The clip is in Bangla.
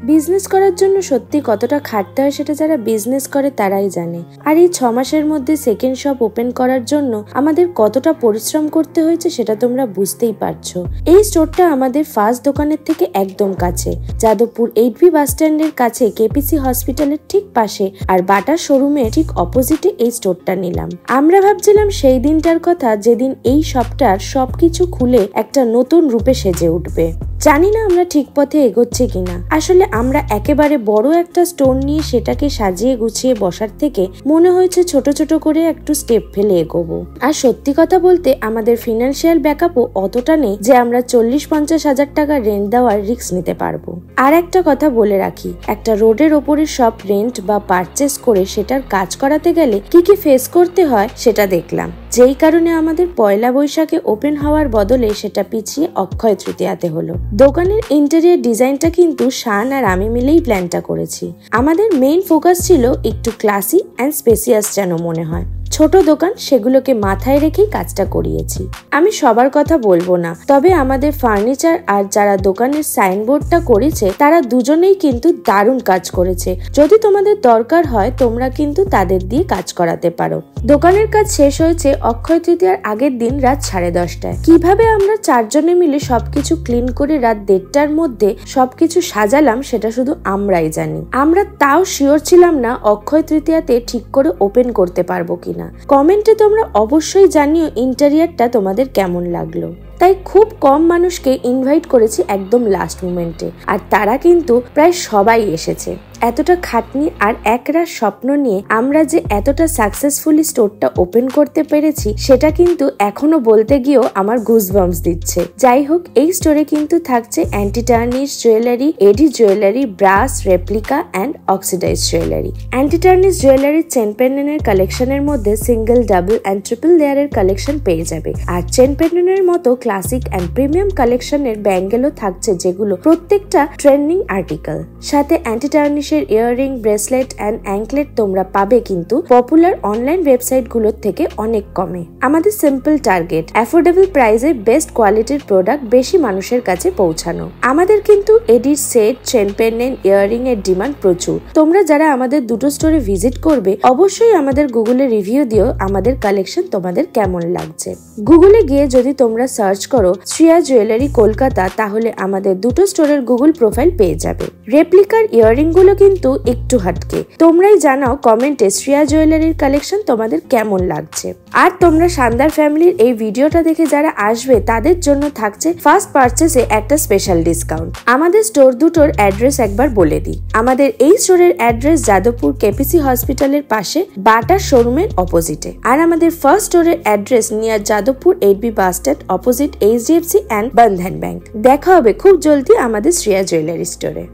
বিজনেস করার জন্য সত্যি কতটা খাটতে হয় সেটা যারা বিজনেস করে তারাই জানে। আর এই 6 মাসের মধ্যে সেকেন্ড শপ ওপেন করার জন্য আমাদের কতটা পরিশ্রম করতে হয়েছে সেটা তোমরা বুঝতেই পারছো। এই স্টোরটা আমাদের ফার্স্ট দোকানের থেকে একদম কাছে, যাদবপুর 8B বাস স্ট্যান্ডের কাছে কেপিসি হসপিটালের ঠিক পাশে, আর বাটার শোরুমের ঠিক অপোজিটে এই স্টোরটা নিলাম। আমরা ভাবছিলাম সেই দিনটার কথা যেদিন এই শপটার সবকিছু খুলে একটা নতুন রূপে সেজে উঠবে। জানি না আমরা ঠিক পথে এগোচ্ছি কিনা। আসলে আমরা একেবারে বড় একটা স্টোর নিয়ে সেটাকে সাজিয়ে গুছিয়ে বসার থেকে মনে হয়েছে ছোট ছোট করে একটু স্টেপ ফেলে এগোবো। আর সত্যি কথা বলতে আমাদের ফিনান্সিয়াল ব্যাকআপও অতটা নেই যে আমরা 40-50 হাজার টাকা রেন্ট দেওয়ার রিস্ক নিতে পারবো। আর একটা কথা বলে রাখি, একটা রোডের ওপরে সব রেন্ট বা পারচেস করে সেটার কাজ করাতে গেলে কি কি ফেস করতে হয় সেটা দেখলাম, যেই কারণে আমাদের পয়লা বৈশাখে ওপেন হওয়ার বদলে সেটা পিছিয়ে অক্ষয় তৃতীয়াতে হলো। দোকানের ইন্টেরিয়র ডিজাইনটা কিন্তু শান আর আমি মিলেই প্ল্যানটা করেছি। আমাদের মেইন ফোকাস ছিল একটু ক্লাসি অ্যান্ড স্পেসিয়াস যেন মনে হয়। ছোট দোকান সেগুলোকে মাথায় রেখেই কাজটা করিয়েছি। আমি সবার কথা বলবো না, তবে আমাদের ফার্নিচার আর যারা দোকানের সাইনবোর্ডটা করেছে তারা দুজনেই কিন্তু দারুণ কাজ করেছে। যদি তোমাদের দরকার হয় তোমরা কিন্তু তাদের দিয়ে কাজ করাতে পারো। দোকানের কাজ শেষ হয়েছে অক্ষয় তৃতীয়ার আগের দিন রাত 10:30টায়। কিভাবে আমরা 4 জনে মিলে সবকিছু ক্লিন করে রাত 1:30টার মধ্যে সবকিছু সাজালাম সেটা শুধু আমরাই জানি। আমরা তাও শিওর ছিলাম না অক্ষয় তৃতীয়াতে ঠিক করে ওপেন করতে পারবো কিনা। কমেন্টে তোমরা অবশ্যই জানিও ইন্টেরিয়রটা তোমাদের কেমন লাগলো। তাই খুব কম মানুষকে ইনভাইট করেছি একদম লাস্ট মোমেন্টে, আর তারা কিন্তু প্রায় সবাই এসেছে। এতটা খাটনি আর একরাশ স্বপ্ন নিয়ে আমরা যে এতটা সাকসেসফুলি স্টোরটা ওপেন করতে পেরেছি সেটা কিন্তু এখনো বলতে গিয়েও আমার গুজবাম্পস দিচ্ছে। যাই হোক, এই স্টোরে কিন্তু থাকছে anti tarnish jewellery, AD jewellery, brass, replica and oxidise jewellery. Anti tarnish জুয়েলারির চেন পেন্ডেন্টের কালেকশনের মধ্যে সিঙ্গেল, ডাবল অ্যান্ড ট্রিপল লেয়ারের কালেকশন পেয়ে যাবে। আর চেন পেন্ডেন্টের মতো ক্লাসিক অ্যান্ড প্রিমিয়াম কালেকশনের ব্যাঙ্গেলও থাকছে, যেগুলো প্রত্যেকটা ট্রেন্ডিং আর্টিকেল। সাথে anti tarnish earring, bracelet and anklet তোমরা পাবে কিন্তু পপুলার অনলাইন ওয়েবসাইট গুলোর থেকে অনেক কমে। আমাদের সিম্পল টার্গেট অ্যাফোর্ডেবল প্রাইসে বেস্ট কোয়ালিটির প্রোডাক্ট বেশি মানুষের কাছে পৌঁছানো। আমাদের কিন্তু এডির সেট, চেন পেন্ডেন্ট, ইয়াররিং এর ডিমান্ড প্রচুর। তোমরা যারা আমাদের দুটো স্টোরে ভিজিট করবে অবশ্যই আমাদের গুগলে রিভিউ দিও আমাদের কালেকশন তোমাদের কেমন লাগছে। গুগলে গিয়ে যদি তোমরা সার্চ করো শ্রিয়া জুয়েলারি কলকাতা তাহলে আমাদের দুটো স্টোরের গুগল প্রোফাইল পেয়ে যাবে। রেপ্লিকার ইয়াররিং গুলো কিন্তু একটু হাটকে। তোমরাই জানাও কমেন্টে শ্রিয়া জুয়েলারির কালেকশন তোমাদের কেমন লাগছে। আর তোমরা শানদার ফ্যামিলির এই ভিডিওটা দেখে যারা আসবে তাদের জন্য থাকছে ফার্স্ট পারচেসে একটা স্পেশাল ডিসকাউন্ট। আমাদের স্টোর দুটোর অ্যাড্রেস একবার বলে দিই। আমাদের এই স্টোরের অ্যাড্রেস যাদবপুর কেপিসি হসপিটালের পাশে বাটার শোরুমের অপোজিটে। আর আমাদের ফার্স্ট স্টোরের address near Jadavpur 8B bus stand opposite HDFC and Bandhan bank. দেখা হবে খুব জলদি আমাদের শ্রিয়া জুয়েলারি স্টোরে।